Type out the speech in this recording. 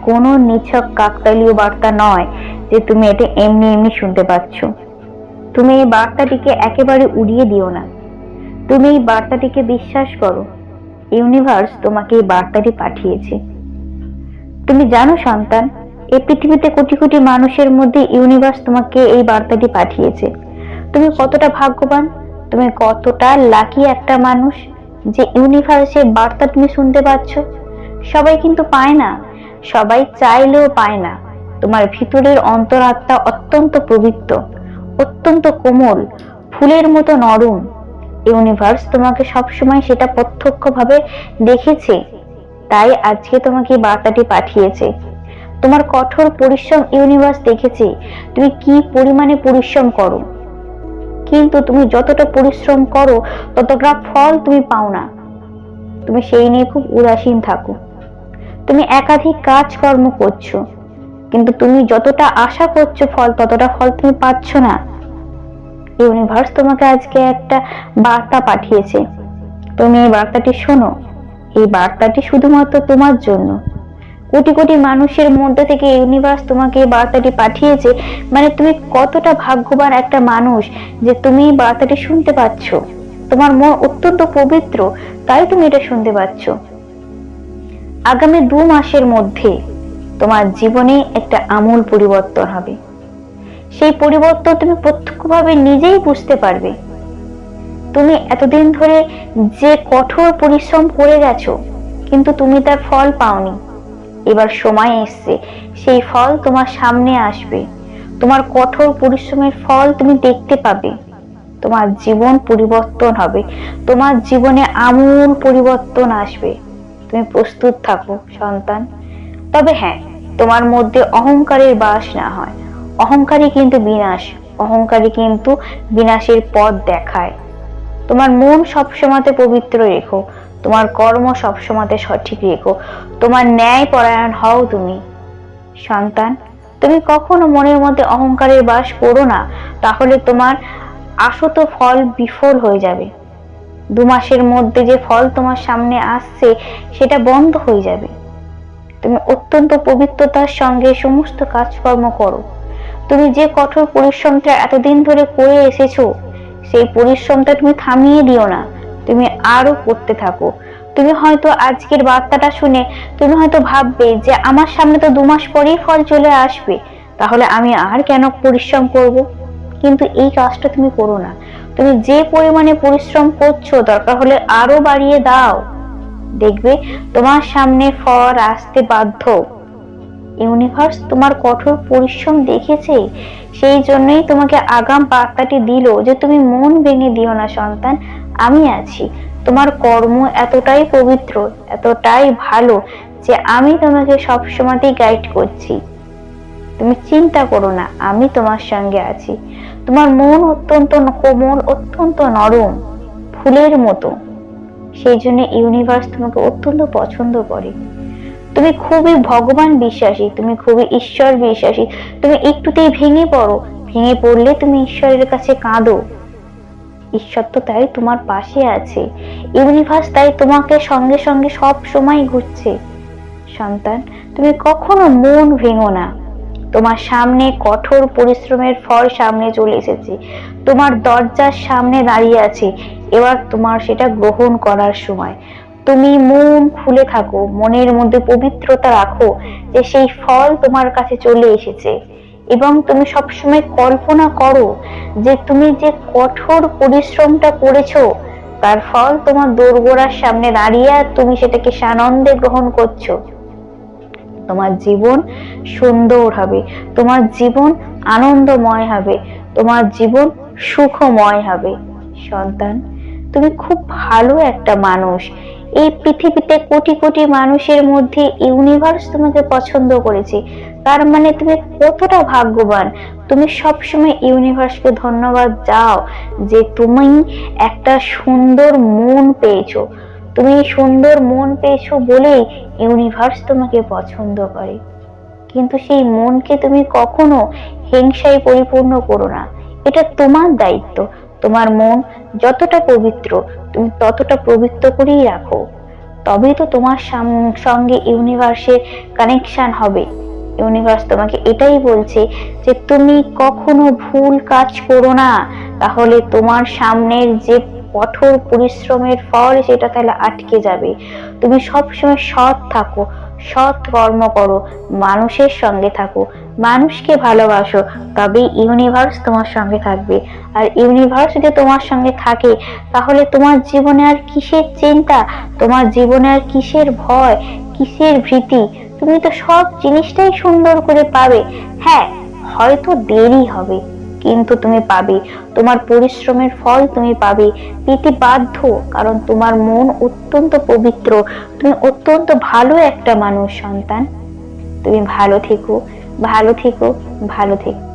কোনো নিছক কাকতালীয় বার্তা নয় যে তুমি এটা এমনি এমনি শুনতে পাচ্ছ। তুমি এই বার্তাটিকে একেবারে উড়িয়ে দিও না। তুমি এই বার্তাটিকে বিশ্বাস করো। ইউনিভার্স তোমাকে এই বার্তাটি পাঠিয়েছে। তুমি জানো সন্তান, এই পৃথিবীতে কোটি কোটি মানুষের মধ্যে ইউনিভার্স তোমাকে এই বার্তাটি পাঠিয়েছে। তুমি কতটা ভাগ্যবান, তুমি কতটা লাকি একটা মানুষ যে ইউনিভার্সের বার্তা তুমি শুনতে পাচ্ছ। সবাই কিন্তু পায় না, সবাই চাইলেও পায় না। তোমার ভিতরের অন্তরাত্মা অত্যন্ত পবিত্র, অত্যন্ত কোমল, ফুলের মতো নরম। ইউনিভার্স তোমাকে সবসময় সেটা প্রত্যক্ষভাবে দেখেছে, তাই আজকে তোমাকে বার্তাটি পাঠিয়েছে। তোমার কঠোর পরিশ্রম ইউনিভার্স দেখেছে, তুমি কি পরিমাণে পরিশ্রম করো, কিন্তু তুমি যতটা পরিশ্রম করো ততটা ফল তুমি পাও না। তুমি সেই নিয়ে খুব উদাসীন থাকো। তুমি একাধিক কাজকর্ম করছো, কিন্তু তুমি যতটা আশা করছো ফল, ততটা ফল তুমি পাচ্ছ না। ইউনিভার্স তোমাকে আজকে একটা বার্তা পাঠিয়েছে, তুমি এই বার্তাটি শোনো। এই বার্তাটি শুধুমাত্র তোমার জন্য। কোটি কোটি মানুষের মধ্যে থেকে ইউনিভার্স তোমাকে এই বার্তাটি পাঠিয়েছে, মানে তুমি কতটা ভাগ্যবান একটা মানুষ যে তুমি এই বার্তাটি শুনতে পাচ্ছ। তোমার মন অত্যন্ত পবিত্র, তাই তুমি এটা শুনতে পাচ্ছ। আগামী 2 মাসের মধ্যে তোমার জীবনে একটা আমূল পরিবর্তন হবে। সেই পরিবর্তন তুমি প্রত্যক্ষভাবে নিজেই বুঝতে পারবে। তুমি এতদিন ধরে যে কঠোর পরিশ্রম করে গেছো, কিন্তু তুমি তার ফল পাওনি। এবার সময় এসছে, সেই ফল তোমার সামনে আসবে। তোমার কঠোর পরিশ্রমের ফল তুমি দেখতে পাবে। তোমার জীবন পরিবর্তন হবে, তোমার জীবনে আমূল পরিবর্তন আসবে। তুমি প্রস্তুত থাকো সন্তান। তবে হ্যাঁ, তোমার মধ্যে অহংকারের বাস না হয়। অহংকারই কিন্তু বিনাশ, অহংকারী কিন্তু বিনাশের পথ দেখায়। তোমার মন সবসময় পবিত্র রেখো, তোমার কর্ম সবসময় সঠিক রেখো, তোমার ন্যায় পরায়ণ হও তুমি। সন্তান, তুমি কখনো মনের মধ্যে অহংকারের বাস করো না, তাহলে তোমার আশত ফল বিফল হয়ে যাবে। 2 মাসের মধ্যে যে ফল তোমার সামনে আসছে সেটা বন্ধ হয়ে যাবে। তুমি অত্যন্ত পবিত্রতার সঙ্গে সমস্ত কাজকর্ম করো। তুমি যে কঠোর পরিশ্রমটা এতদিন ধরে করে এসেছো, সেই পরিশ্রমটা তুমি থামিয়ে দিও না, তুমি আরো করতে থাকো। তুমি হয়তো আজকের বার্তাটা শুনে তুমি হয়তো ভাববে যে আমার সামনে তো 2 মাস পরেই ফল চলে আসবে, তাহলে আমি আর কেন পরিশ্রম করব। কিন্তু এই কাজটা তুমি করো না। তুমি যে পরিমাণে পরিশ্রম করছো, দরকার হলে আরো বাড়িয়ে দাও। দেখবে তোমার সামনে ফল আসতে বাধ্য। ইউনিভার্স তোমার কঠোর পরিশ্রম দেখেছে, সেই জন্যই তোমাকে আগাম বার্তাটি দিল যে তুমি মন ভেঙে দিও না সন্তান, আমি আছি। তোমার কর্ম এতটাই পবিত্র, এতটাই ভালো যে আমি তোমাকে সবসময়তেই গাইড করছি। তুমি চিন্তা করো না, আমি তোমার সঙ্গে আছি। তোমার মন অত্যন্ত কোমল, অত্যন্ত নরম, ফুলের মতো। সেই জন্য ইউনিভার্স তোমাকে অত্যন্ত পছন্দ করে। তুমি খুবই ভগবান বিশ্বাসী, তুমি খুবই ঈশ্বর বিশ্বাসী। তুমি একটুতেই ভেঙে পড়ো, ভেঙে পড়লে তুমি ঈশ্বরের কাছে কাঁদো। ঈশ্বর তো তাই তোমার পাশে আছে। ইউনিভার্স তাই তোমাকে সঙ্গে সঙ্গে সব সময় ঘুরছে। সন্তান, তুমি কখনো মন ভেঙো না। তোমার সামনে কঠোর পরিশ্রমের ফল সামনে চলে এসেছে, তোমার দরজার সামনে দাঁড়িয়ে আছে। এবার তোমার সেটা গ্রহণ করার সময়। তুমি মন খুলে থাকো, মনের মধ্যে পবিত্রতা রাখো যে সেই ফল তোমার কাছে চলে এসেছে। এবং তুমি সবসময় কল্পনা করো যে তুমি যে কঠোর পরিশ্রমটা করেছো, তার ফল তোমার দোরগোড়ার সামনে দাঁড়িয়ে তুমি সেটাকে সানন্দে গ্রহণ করছো। তোমার জীবন সুন্দর হবে, তোমার জীবন আনন্দময় হবে, তোমার জীবন সুখময় হবে। সন্তান, তুমি খুব ভালো একটা মানুষ। এই পৃথিবীতে কোটি কোটি মানুষের মধ্যে ইউনিভার্স তোমাকে পছন্দ করেছে, তার মানে তুমি কতটা ভাগ্যবান। তুমি সবসময় ইউনিভার্সকে ধন্যবাদ দাও যে তুমি একটা সুন্দর মন পেয়েছো। তুমি সুন্দর মন পেয়েছো বলেই ইউনিভার্স তোমাকে পছন্দ করে। কিন্তু সেই মনকে তুমি কখনো হিংসায় পরিপূর্ণ করো না, এটা তোমার দায়িত্ব। তোমার মন যতটা পবিত্র, তুমি ততটা পবিত্র করেই রাখো। তবেই তো তোমার সঙ্গে ইউনিভার্সের কানেকশন হবে। ইউনিভার্স তোমাকে এটাই বলছে যে তুমি কখনো ভুল কাজ করো না, তাহলে তোমার সামনের যে কঠোর পরিশ্রমের ফল সেটা তাহলে আটকে যাবে। তুমি সবসময় সৎ থাকো, সৎ কর্ম করো, মানুষের সঙ্গে থাকো, মানুষকে ভালোবাসো, তবেই ইউনিভার্স তোমার সঙ্গে থাকবে। আর ইউনিভার্স যদি তোমার সঙ্গে থাকে তাহলে তোমার জীবনে আর কিসের চিন্তা, তোমার জীবনে আর কিসের ভয়, কিসের ভীতি? তুমি তো সব জিনিসটাই সুন্দর করে পাবে। হ্যাঁ, হয়তো দেরি হবে, কিন্তু তুমি পাবে। তোমার পরিশ্রমের ফল তুমি পাবে, পেতে বাধ্য। কারণ তোমার মন অত্যন্ত পবিত্র, তুমি অত্যন্ত ভালো একটা মানুষ সন্তান। তুমি ভালো থেকো, ভালো থেকো, ভালো থেকো।